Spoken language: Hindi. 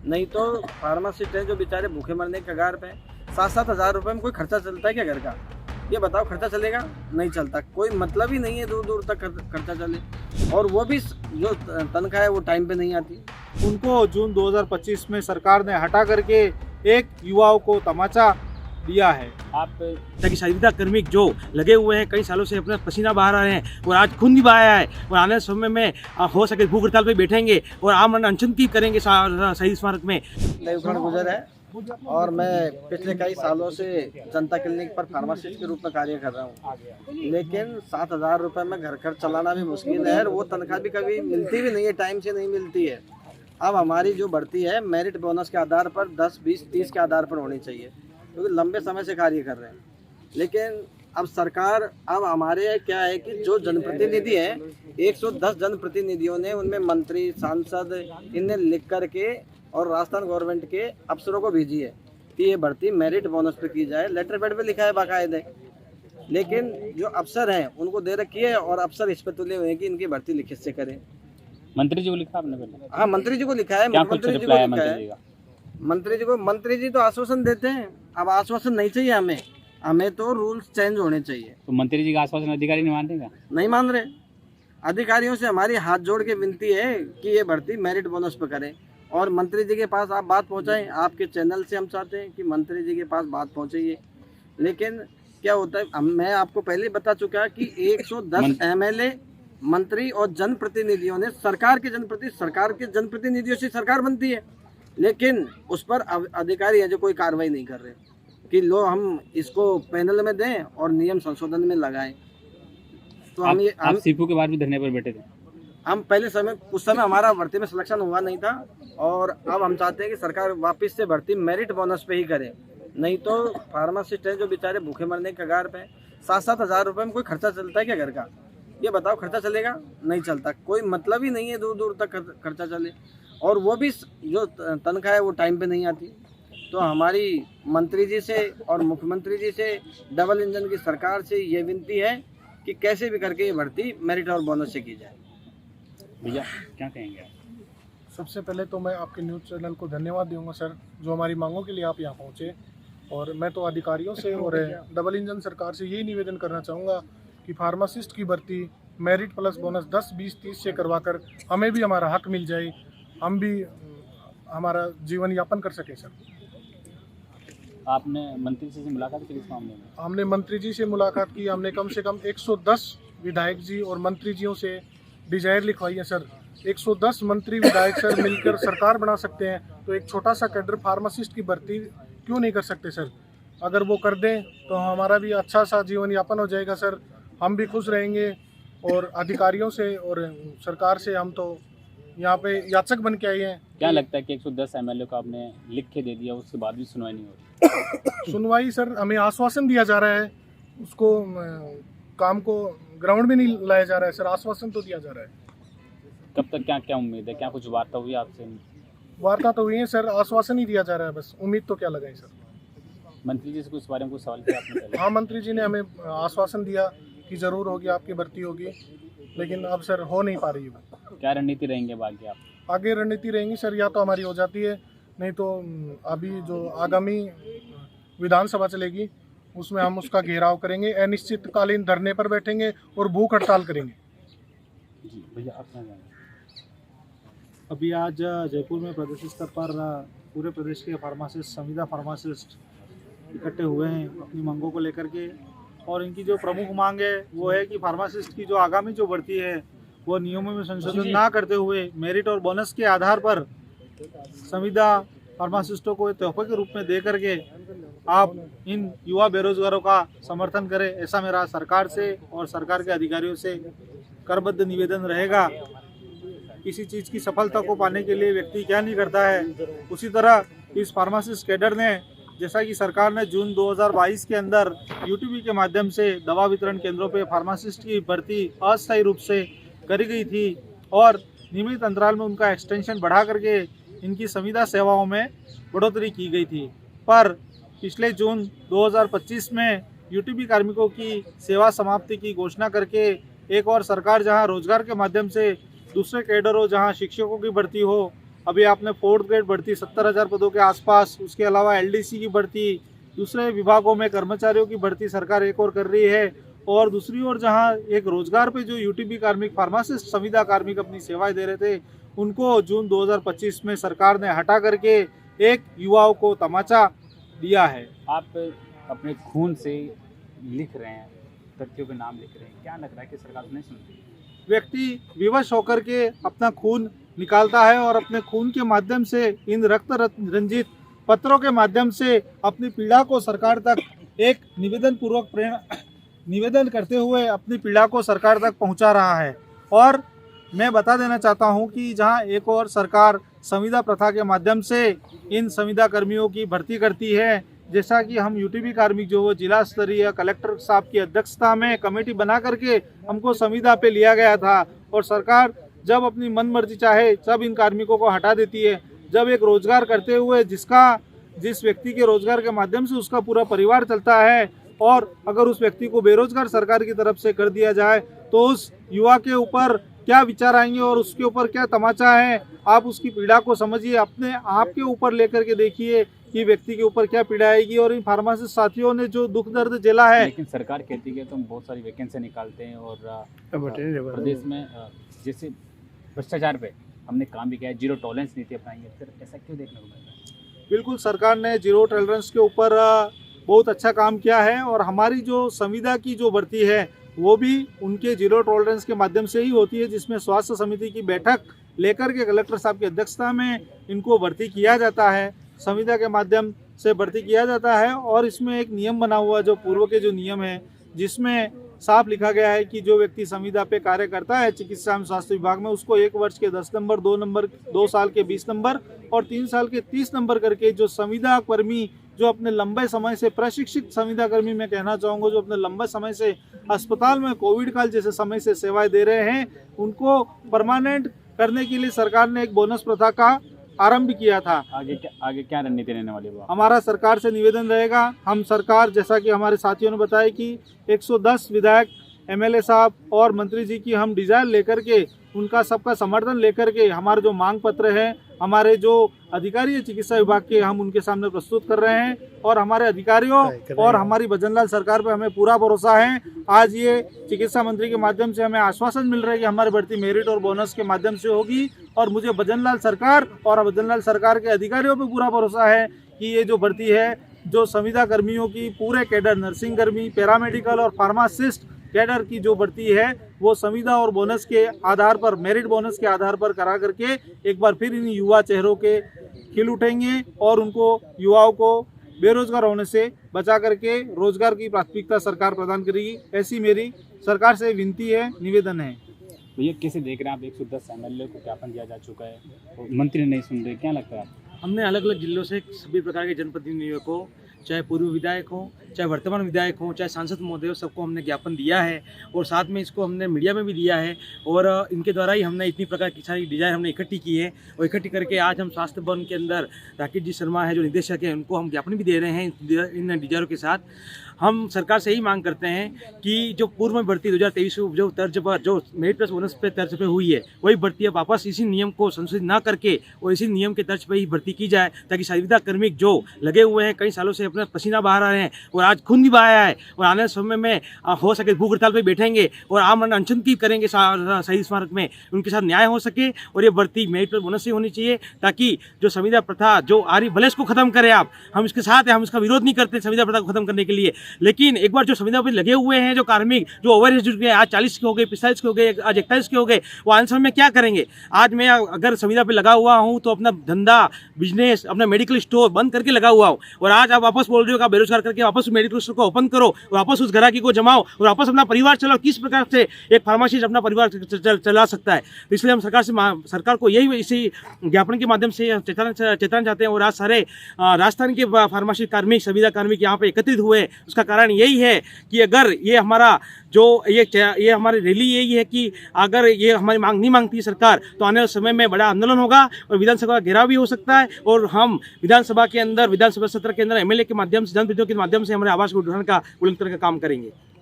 नहीं तो फार्मासिस्ट हैं जो बेचारे भूखे मरने के कगार पे हैं। 7-7 हज़ार रुपये में कोई खर्चा चलता है क्या घर का? ये बताओ, खर्चा चलेगा? नहीं चलता। कोई मतलब ही नहीं है दूर दूर तक खर्चा चले, और वो भी जो तनख्वाह है वो टाइम पे नहीं आती। उनको जून 2025 में सरकार ने हटा करके एक युवाओं को तमाचा दिया है। आप ताकि संविदा कर्मी जो लगे हुए हैं कई सालों से अपना पसीना बहा रहे हैं और आज खून भी बहाया है और आने वाले समय में हो सके भूख हड़ताल पे बैठेंगे और आमरण अनशन की करेंगे शहीद स्मारक में। देवखंड गुजर है और मैं पिछले कई सालों से जनता क्लिनिक पर फार्मासिस्ट के रूप में कार्य कर रहा हूँ, लेकिन 7,000 रुपये में घर खर्च चलाना भी मुश्किल है और वो तनख्वाह भी कभी मिलती भी नहीं है, टाइम से नहीं मिलती है। अब हमारी जो बढ़ती है मेरिट बोनस के आधार पर 10, 20, 30 के आधार पर होनी चाहिए, क्योंकि लंबे समय से कार्य कर रहे हैं। लेकिन अब सरकार, अब हमारे क्या है कि जो जनप्रतिनिधि हैं 110 जनप्रतिनिधियों ने, उनमें मंत्री, सांसद, इन्हें लिख करके और राजस्थान गवर्नमेंट के अफसरों को भेजी है कि ये भर्ती मेरिट बोनस पे की जाए। लेटर पैड पे लिखा है बाकायदे, लेकिन जो अफसर हैं उनको दे रखी है और अफसर इस पे तुले हुए हैं कि इनकी भर्ती लिखित से करें। मंत्री जी को लिखा आपने पहले? हाँ, मंत्री जी को लिखा है, मुख्यमंत्री जी को लिखा है। मंत्री जी तो आश्वासन देते हैं, अब आश्वासन नहीं चाहिए हमें तो रूल्स चेंज होने चाहिए। तो मंत्री जी का आश्वासन अधिकारी नहीं मान रहे? नहीं मान रहे। अधिकारियों से हमारी हाथ जोड़ के विनती है कि ये भर्ती मेरिट बोनस पे करें और मंत्री जी के पास आप बात पहुंचाएं। आपके चैनल से हम चाहते हैं कि मंत्री जी के पास बात पहुंचे। लेकिन क्या होता है, मैं आपको पहले ही बता चुका कि 110 एमएलए, मंत्री और जनप्रतिनिधियों ने सरकार के जनप्रतिनिधियों से सरकार बनती है, लेकिन उस पर अधिकारी है जो कोई कार्रवाई नहीं कर रहे कि लो हम इसको पैनल में दें और नियम संशोधन में लगाएं। तो हम सीपू के बाद भी धरने पर बैठे थे। हम पहले उस समय हमारा भर्ती में सिलेक्शन हुआ नहीं था, और अब हम चाहते हैं कि सरकार वापस से भर्ती मेरिट बोनस पे ही करे। नहीं तो फार्मासिस्ट हैं जो बेचारे भूखे मरने के कगार पे हैं। 7-7 हज़ार रुपये में कोई खर्चा चलता है क्या घर का? ये बताओ, खर्चा चलेगा? नहीं चलता। कोई मतलब ही नहीं है दूर दूर तक खर्चा चले, और वो भी जो तनख्वाह है वो टाइम पे नहीं आती। तो हमारी मंत्री जी से और मुख्यमंत्री जी से, डबल इंजन की सरकार से ये विनती है कि कैसे भी करके ये भर्ती मेरिट और बोनस से की जाए। भैया क्या कहेंगे आप? सबसे पहले तो मैं आपके न्यूज़ चैनल को धन्यवाद दूंगा सर, जो हमारी मांगों के लिए आप यहाँ पहुँचे। और मैं तो अधिकारियों से और डबल इंजन सरकार से यही निवेदन करना चाहूँगा कि फार्मासिस्ट की भर्ती मेरिट प्लस बोनस 10, 20, 30 से करवाकर हमें भी हमारा हक मिल जाए, हम भी हमारा जीवन यापन कर सकें सर। आपने मंत्री जी से मुलाकात की इस मामले में? हमने मंत्री जी से मुलाकात की, हमने कम से कम 110 विधायक जी और मंत्री जियों से डिजायर लिखवाई है सर। 110 मंत्री विधायक सर मिलकर सरकार बना सकते हैं, तो एक छोटा सा कैडर फार्मासिस्ट की भर्ती क्यों नहीं कर सकते सर? अगर वो कर दें तो हमारा भी अच्छा सा जीवन यापन हो जाएगा सर, हम भी खुश रहेंगे। और अधिकारियों से और सरकार से हम तो यहाँ पे याचक बन के आए हैं। क्या लगता है कि 110 एमएलए को आपने लिख के दे दिया, उसके बाद भी सुनवाई नहीं हो रही? सुनवाई सर, हमें आश्वासन दिया जा रहा है, उसको काम को ग्राउंड में नहीं लाया जा रहा है सर, आश्वासन तो दिया जा रहा है। कब तक क्या क्या उम्मीद है? क्या कुछ वार्ता हुई आपसे? वार्ता तो हुई है सर, आश्वासन ही दिया जा रहा है, बस उम्मीद तो क्या लगाए सर। मंत्री जी से कुछ बारे में कुछ सवाल किया आपने पहले? हाँ, मंत्री जी ने हमें आश्वासन दिया कि ज़रूर होगी, आपकी भर्ती होगी, लेकिन अब सर हो नहीं पा रही है। क्या रणनीति रहेंगे अब आगे? आप आगे रणनीति रहेंगी सर, या तो हमारी हो जाती है, नहीं तो अभी जो आगामी विधानसभा चलेगी उसमें हम उसका घेराव करेंगे, अनिश्चितकालीन धरने पर बैठेंगे और भूख हड़ताल करेंगे। जी भैया, आप क्या जाएंगे? अभी आज जयपुर में प्रदेश स्तर पर पूरे प्रदेश के फार्मासिस्ट, संविदा फार्मासिस्ट इकट्ठे हुए हैं अपनी मांगों को लेकर के, और इनकी जो प्रमुख मांग है वो है कि फार्मासिस्ट की जो आगामी जो भर्ती है वो नियमों में संशोधन ना करते हुए मेरिट और बोनस के आधार पर संविदा फार्मासिस्टों को तोहफे के रूप में दे करके आप इन युवा बेरोजगारों का समर्थन करें, ऐसा मेरा सरकार से और सरकार के अधिकारियों से करबद्ध निवेदन रहेगा। किसी चीज़ की सफलता को पाने के लिए व्यक्ति क्या नहीं करता है, उसी तरह इस फार्मासिस्ट कैडर ने, जैसा कि सरकार ने जून 2022 के अंदर यूटीबी के माध्यम से दवा वितरण केंद्रों पे फार्मासिस्ट की भर्ती अस्थायी रूप से करी गई थी और नियमित अंतराल में उनका एक्सटेंशन बढ़ा करके इनकी संविदा सेवाओं में बढ़ोतरी की गई थी। पर पिछले जून 2025 में यूटीबी कार्मिकों की सेवा समाप्ति की घोषणा करके एक और सरकार जहां रोजगार के माध्यम से दूसरे कैडरों, जहां शिक्षकों की भर्ती हो, अभी आपने 4th ग्रेड भर्ती 70,000 पदों के आसपास, उसके अलावा एलडीसी की भर्ती, दूसरे विभागों में कर्मचारियों की भर्ती सरकार एक और कर रही है। और दूसरी ओर जहां एक रोजगार पे जो यूटीबी कार्मिक, फार्मासिस्ट, संविदा कार्मिक अपनी सेवाएं दे रहे थे, उनको जून 2025 में सरकार ने हटा करके एक युवाओं को तमाचा दिया है। आप अपने खून से लिख रहे हैं, व्यक्तियों के नाम लिख रहे हैं, क्या लग रहा है कि सरकार नहीं सुनती? व्यक्ति विवश होकर के अपना खून निकालता है और अपने खून के माध्यम से, इन रक्त रंजित पत्रों के माध्यम से अपनी पीड़ा को सरकार तक एक निवेदन करते हुए अपनी पीड़ा को सरकार तक पहुंचा रहा है। और मैं बता देना चाहता हूं कि जहां एक और सरकार संविदा प्रथा के माध्यम से इन संविदा कर्मियों की भर्ती करती है, जैसा कि हम यूटीबी कार्मिक जो वो जिला स्तरीय कलेक्टर साहब की अध्यक्षता में कमेटी बना करके हमको संविदा पे लिया गया था, और सरकार जब अपनी मन मर्जी चाहे तब इन कार्मिकों को हटा देती है। जब एक रोजगार करते हुए जिस व्यक्ति के रोजगार के माध्यम से उसका पूरा परिवार चलता है, और अगर उस व्यक्ति को बेरोजगार सरकार की तरफ से कर दिया जाए तो उस युवा के ऊपर क्या विचार आएंगे और उसके ऊपर क्या तमाचा है। आप उसकी पीड़ा को समझिए, अपने आप के ऊपर लेकर के देखिए कि व्यक्ति के ऊपर क्या पीड़ा आएगी। और इन फार्मासिस्ट साथियों ने जो दुख दर्द झेला है। लेकिन सरकार कहती है तो हम बहुत सारी वैकेंसी निकालते हैं और प्रदेश में जैसे भ्रष्टाचार पे हमने काम भी किया है, जीरो टॉलरेंस नीति अपनाई है, फिर ऐसा क्यों देखने को मिल रहा है? बिल्कुल, सरकार ने जीरो टॉलरेंस के ऊपर बहुत अच्छा काम किया है, और हमारी जो संविदा की जो भर्ती है वो भी उनके जीरो टॉलरेंस के माध्यम से ही होती है, जिसमें स्वास्थ्य समिति की बैठक लेकर के कलेक्टर साहब की अध्यक्षता में इनको भर्ती किया जाता है, संविदा के माध्यम से भर्ती किया जाता है। और इसमें एक नियम बना हुआ जो पूर्व के जो नियम है, जिसमें साफ लिखा गया है कि जो व्यक्ति संविदा पे कार्य करता है चिकित्सा एवं स्वास्थ्य विभाग में, उसको 1 वर्ष के 10 नंबर, 2 साल के 20 नंबर और 3 साल के 30 नंबर करके जो संविदा कर्मी जो अपने लंबे समय से, प्रशिक्षित संविदा कर्मी मैं कहना चाहूँगा, जो अपने लंबे समय से अस्पताल में कोविड काल जैसे समय से सेवाएं दे रहे हैं, उनको परमानेंट करने के लिए सरकार ने एक बोनस प्रथा का आरंभ किया था। आगे क्या रणनीति रहने वाली है? हमारा सरकार से निवेदन रहेगा, हम सरकार, जैसा कि हमारे साथियों ने बताया कि 110 विधायक, एमएलए साहब और मंत्री जी की हम डिजायर लेकर के, उनका सबका समर्थन लेकर के हमारे जो मांग पत्र है, हमारे जो अधिकारी है चिकित्सा विभाग के, हम उनके सामने प्रस्तुत कर रहे हैं। और हमारे अधिकारियों और हमारी भजनलाल सरकार पर हमें पूरा भरोसा है। आज ये चिकित्सा मंत्री के माध्यम से हमें आश्वासन मिल रहा है कि हमारी भर्ती मेरिट और बोनस के माध्यम से होगी, और मुझे भजनलाल सरकार और भजनलाल सरकार के अधिकारियों पर पूरा भरोसा है कि ये जो भर्ती है, जो संविदा कर्मियों की पूरे कैडर, नर्सिंग कर्मी, पैरामेडिकल और फार्मासिस्ट कैडर की जो भर्ती है, वो संविदा और बोनस के आधार पर, मेरिट बोनस के आधार पर करा करके एक बार फिर इन युवा चेहरों के खिल उठेंगे और उनको, युवाओं को बेरोजगार होने से बचा करके रोजगार की प्राथमिकता सरकार प्रदान करेगी। ऐसी मेरी सरकार से विनती है, निवेदन है। भैया कैसे देख रहे हैं आप? 110 एमएलए को ज्ञापन दिया जा चुका है, मंत्री नहीं सुन रहे, क्या लगता है आपको? हमने अलग अलग जिलों से सभी प्रकार के जनप्रतिनिधियों को, चाहे पूर्व विधायक हो, चाहे वर्तमान विधायक हो, चाहे सांसद महोदय हो, सबको हमने ज्ञापन दिया है, और साथ में इसको हमने मीडिया में भी दिया है। और इनके द्वारा ही हमने इतनी प्रकार की सारी डिजाइन हमने इकट्ठी की है, और इकट्ठी करके आज हम स्वास्थ्य भवन के अंदर राकेश जी शर्मा है जो निदेशक है, उनको हम ज्ञापन भी दे रहे हैं इन डिजाइनों के साथ। हम सरकार से यही मांग करते हैं कि जो पूर्व में भर्ती 2023 जो तर्ज पर, जो मेरिट प्लस बोनस पे तर्ज पे हुई है, वही भर्ती अब वापस इसी नियम को संशोधित ना करके और इसी नियम के तर्ज पे ही भर्ती की जाए, ताकि संविदा कर्मी जो लगे हुए हैं कई सालों से, अपना पसीना बहा रहे हैं और आज खून भी बहाया है, और आने वाले समय में हो सके भूख हड़ताल पर बैठेंगे और आमरण अनशन की करेंगे शहीद स्मारक में, उनके साथ न्याय हो सके। और ये भर्ती मेरिट प्लस बोनस से होनी चाहिए, ताकि जो संविदा प्रथा जो आ रही, भले इसको खत्म करें आप, हम इसके साथ हैं, हम इसका विरोध नहीं करते संविदा प्रथा को खत्म करने के लिए, लेकिन एक बार जो संविदा पर लगे हुए हैं जो कार्मिक, जो ओवर एज जुट गए, आज 40 के हो गए, 45 के हो गए, आज 41 के हो गए, वो आने समय में क्या करेंगे? आज मैं अगर संविदा पे लगा हुआ हूँ तो अपना धंधा, बिजनेस, अपना मेडिकल स्टोर बंद करके लगा हुआ हूँ, और आज आप वापस बोल रहे हो कि आप बेरोजगार करके वापस मेडिकल स्टोर को ओपन करो, वापस उस ग्राहकी को जमाओ और वापस अपना परिवार चलाओ। किस प्रकार से एक फार्मासिस्ट अपना परिवार चला सकता है? तो इसलिए हम सरकार को यही इसी ज्ञापन के माध्यम से चेताना चाहते हैं। और आज सारे राजस्थान के फार्मासिस्ट कार्मिक, संविदा कार्मिक यहाँ पे एकत्रित हुए, उसका कारण यही है कि अगर ये हमारा जो ये हमारी रैली यही है कि अगर ये हमारी मांग नहीं मांगती सरकार, तो आने वाले समय में बड़ा आंदोलन होगा और विधानसभा घेराव भी हो सकता है, और हम विधानसभा के अंदर, विधानसभा सत्र के अंदर एमएलए के माध्यम से, जनप्रतिनिधियों के माध्यम से हमारे आवाज को उठाने का, बुलंद करने का काम करेंगे।